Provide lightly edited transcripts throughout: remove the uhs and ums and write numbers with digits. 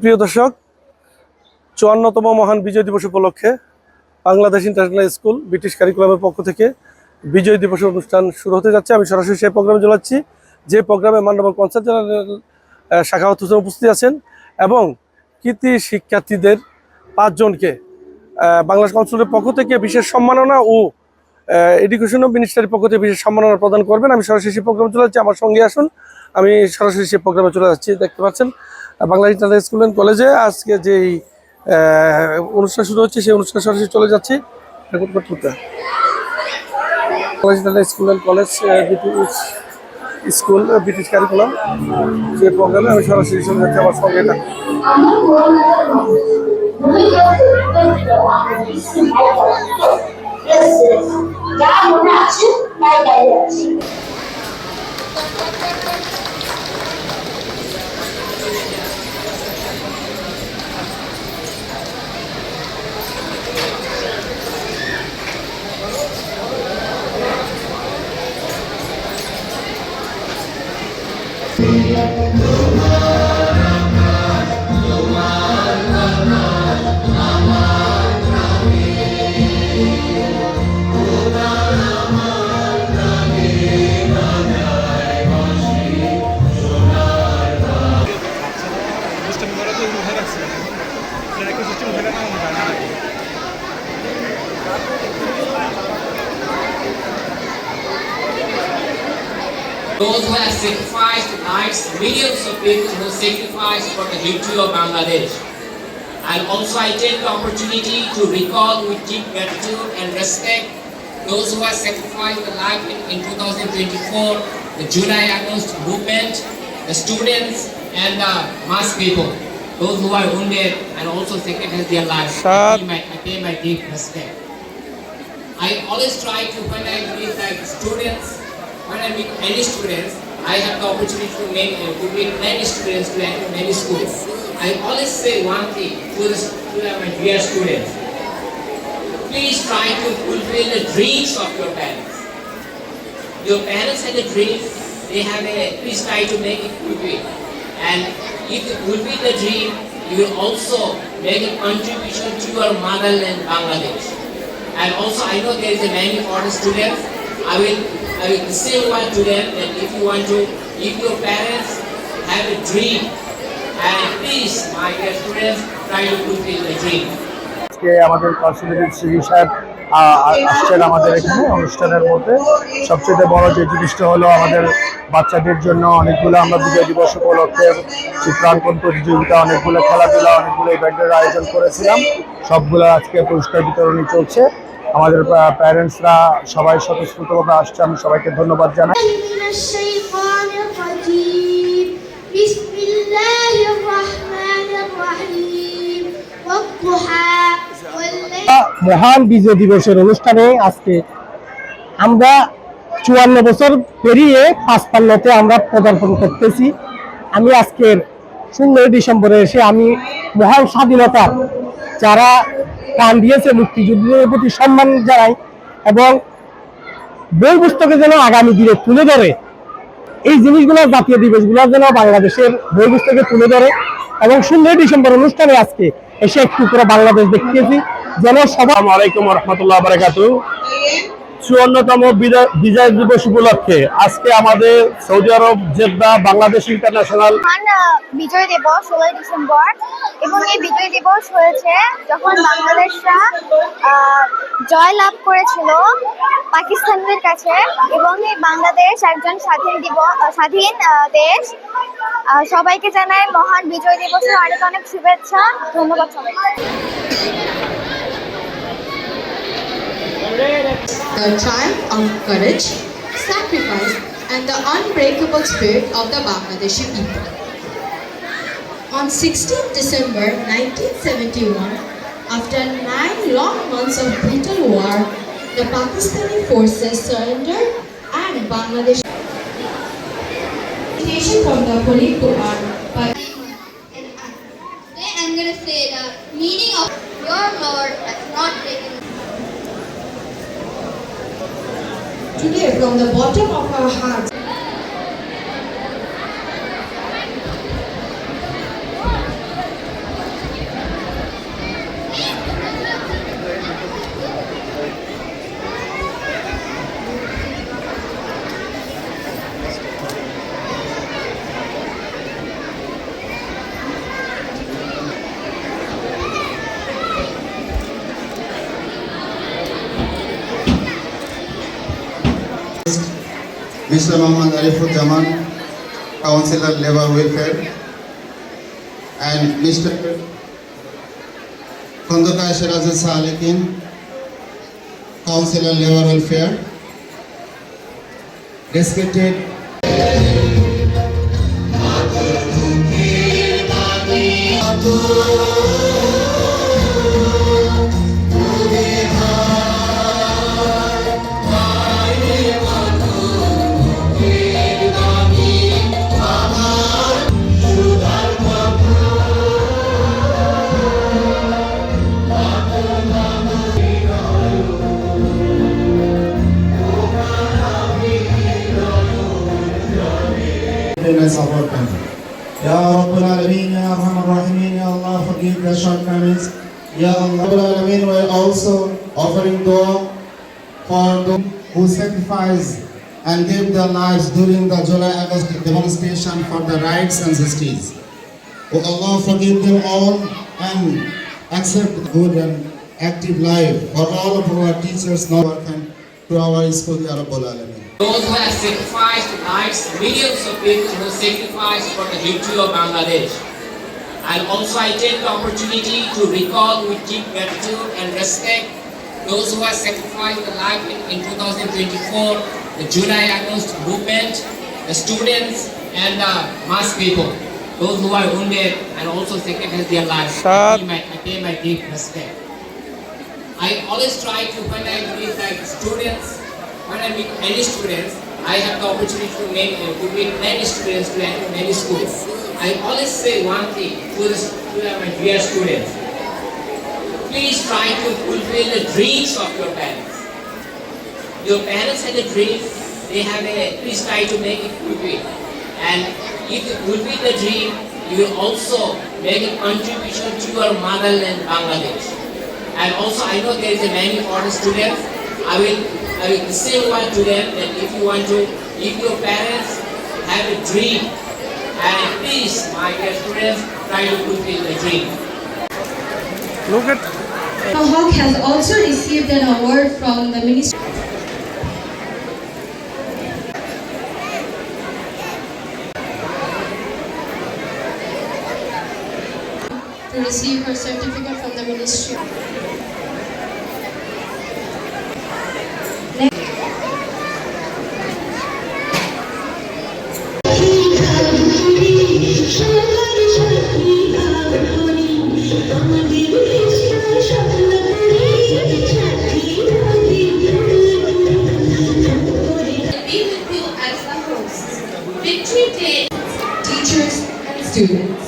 প্রিয় দর্শক, ৫৪তম মহান বিজয় দিবস উপলক্ষে বাংলাদেশ ইন্টারন্যাশনাল স্কুল ব্রিটিশ কারিকুলামের পক্ষ থেকে বিজয় দিবসের অনুষ্ঠান শুরু হতে যাচ্ছে। আমি সরাসরি সেই প্রোগ্রামে চলাচ্ছি, যে প্রোগ্রামে মাননীয় কনসাল জেনারেল শাখাওয়াত হোসেন উপস্থিত আছেন এবং কৃতি শিক্ষার্থীদের ৫ জনকে বাংলাদেশ কনসুলের পক্ষ থেকে বিশেষ সম্মাননা ও এডুকেশন মিনিস্ট্রির পক্ষ থেকে বিশেষ সম্মাননা প্রদান করবেন। আমি সরাসরি সেই প্রোগ্রামে চলে যাচ্ছি, আমার সঙ্গে আসুন। আমি সরাসরি সেই প্রোগ্রামে চলে যাচ্ছি। দেখতে পাচ্ছেন বাংলাদেশ ইন্টারন্যাশনাল স্কুল অ্যান্ড কলেজে আজকে যেই অনুষ্ঠান শুরু হচ্ছে, সেই অনুষ্ঠানে সরাসরি চলে যাচ্ছি। Bangladesh international school and college school British curriculum যে প্রোগ্রামে আমি সরাসরি চলে যাচ্ছি, আমার সঙ্গে এটা those who have sacrificed lives, millions of people who sacrificed for the victory of Bangladesh. And also I take the opportunity to recall with deep gratitude and respect those who have sacrificed their life in 2024, the July-August movement, the students and the mass people, those who are wounded and also sacrificed their lives. I pay my deep respect. I always try to, when I meet like students, when I meet any students, I have the opportunity to meet many students, to enter many schools. I always say one thing to my dear students: please try to fulfill the dreams of your parents. Your parents had a dream; they have please try to make it fulfill. And if you fulfill the dream, you will also make a contribution to your motherland, Bangladesh. And also, I know there is a many foreign students. I will say one to them that if your parents have a dream, and please, my dear students, try to fulfill the dream. আজকে আমাদের consulate CV সাহেব আসছেন আমাদের এখানে অনুষ্ঠানের মধ্যে। সবচেয়ে বড় যে জিনিসটা হলো, আমাদের বাচ্চাদের জন্য অনেকগুলো আমরা বিজয় দিবস উপলক্ষে চিত্রাঙ্কন প্রতিযোগিতা, অনেকগুলো খেলাধুলা, অনেকগুলো ইভেন্টের আয়োজন করেছিলাম। সবগুলো আজকে পুরস্কার বিতরণী চলছে। আমাদের প্যারেন্টসরা সবাই স্বতঃস্ফূর্তভাবে আসছে, আমি সবাইকে ধন্যবাদ জানাই। মহান বিজয় দিবসের অনুষ্ঠানে আজকে আমরা ৫৪ বছর পেরিয়ে ৫৫তে আমরা পদার্পণ করতেছি। আমি আজকের ১৬ ডিসেম্বরে এসে আমি মহান স্বাধীনতার যারা প্রাণ দিয়েছে, মুক্তিযুদ্ধের প্রতি সম্মান জানাই এবং বই পুস্তকে যেন আগামী দিনে তুলে ধরে এই জিনিসগুলো, জাতীয় দিবসগুলো যেন বাংলাদেশের বই পুস্তকে তুলে ধরে। এবং ১৬ ডিসেম্বর অনুষ্ঠানে আজকে এসে একটু করে বাংলাদেশ দেখিয়েছি যেন সবাই। আসসালামু আলাইকুম ওয়া রাহমাতুল্লাহি ওয়া বারাকাতুহু। ৫৪তম বিজয় দিবস উপলক্ষে আজকে আমাদের সৌদি আরব জেদ্দা বাংলাদেশ ইন্টারন্যাশনাল বিজয় দিবস ১৬ ডিসেম্বর, এবং এই বিজয় দিবস হয়েছে যখন বাংলাদেশরা জয় লাভ করেছিল পাকিস্তানদের কাছে, এবং এই বাংলাদেশ একজন স্বাধীন দেশ। সবাইকে জানাই মহান বিজয় দিবসের অনেক অনেক শুভেচ্ছা। ধন্যবাদ সবাইকে। The triumph of courage, sacrifice, and the unbreakable spirit of the Bangladeshi people. On 16 December 1971, after 9 long months of brutal war, the Pakistani forces surrendered and Bangladesh from the political arm. I'm going to say the meaning of your Lord has not taken. Today, from the bottom of our hearts, Mr. Mohammad Arifuzzaman, Councillor Labour Welfare, and Mr. Khandakar Shirazul Salekin, Councillor Labour Welfare. Respected of our country. Ya Rabbul Alameen, Ya Arhamar Rahimin, Ya Allah, forgive the shortcomings. Ya Allah, Rabbul Alameen, we are also offering dua for those who sacrificed and gave their lives during the July-August demonstration for the rights and justice. O Allah, forgive them all and accept the good and active life for all of our teachers now and to our school, Ya Rabbul Alameen. Those who have sacrificed lives, millions of people who sacrificed for the victory of Bangladesh. And also I take the opportunity to recall with deep gratitude and respect those who have sacrificed their life in 2024, the July-August movement, the students and the mass people, those who are wounded and also sacrificed their lives. I pay my deep respect. I always try to, when I meet like students, when I meet any students, I have the opportunity to meet many students, to enter many schools. I always say one thing to my dear students. Please try to fulfill the dreams of your parents. Your parents had a dream, please try to make it fulfill. And if you fulfill the dream, you will also make a contribution to your motherland, Bangladesh. And also I know there is a many foreign students. I will say one to them that if your parents have a dream, and please, my dear students, try to fulfill the dream. Look at Hawk has also received an award from the Ministry to receive her certificate from the Ministry. Victory Day, teachers and students.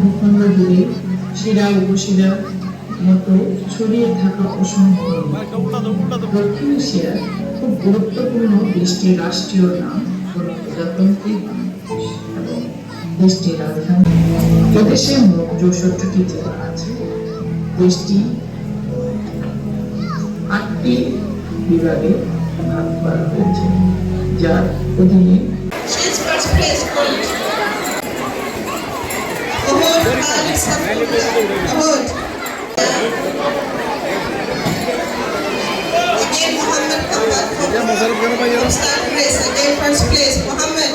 ভূখণ্ড জুড়ে শিরা উপশিরা মতো ছড়িয়ে থাকা অসংখ্য দক্ষিণ এশিয়ার খুব গুরুত্বপূর্ণ দেশটির রাষ্ট্রীয় নাম হল প্রজাতন্ত্রী বাংলাদেশ এবং দেশটির রাজধানী। এদেশে মোট 64টি জেলা আছে। দেশটি 8টি বিভাগে ভাগ করা হয়েছে, যার অধীনে First place, Muhammad.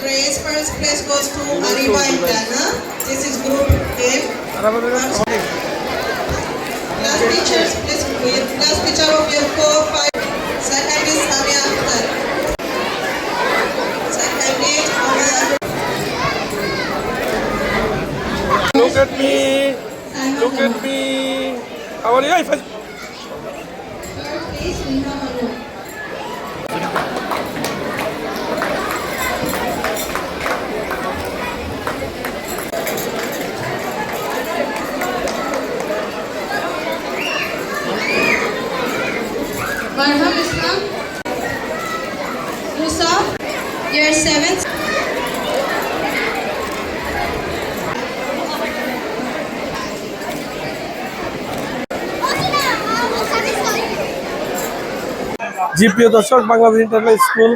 Praise. First place goes to Ariba and Dana. This is group A. Class teachers, please. Class teacher of your 4, 5. Second is Samia Akhtar. Second is Omar. Look at me. Look at me. How are you? Third place, Neha Manu. Marham Islam. Musa, year 7. জি প্রিয় দর্শক, Bangladesh international school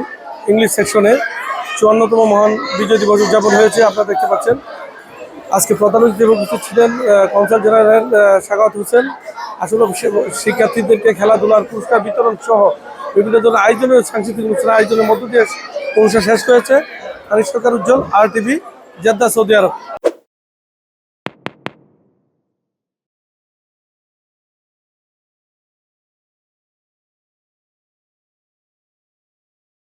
English সেকশনে 54তম মহান বিজয় দিবস উদযাপন হয়েছে। আপনারা দেখতে পাচ্ছেন আজকে প্রধান অতিথি উপস্থিত ছিলেন কাউন্সিলর জেনারেল সাখাওয়াত হোসেন। আসলে শিক্ষার্থীদেরকে খেলাধুলার পুরস্কার বিতরণ সহ বিভিন্ন ধরনের আয়োজনের সাংস্কৃতিক অনুষ্ঠান আয়োজনের মধ্য দিয়ে অনুষ্ঠান শেষ হয়েছে। আনিস সরকার উজ্জ্বল, RTV, জেদ্দা, সৌদি আরব।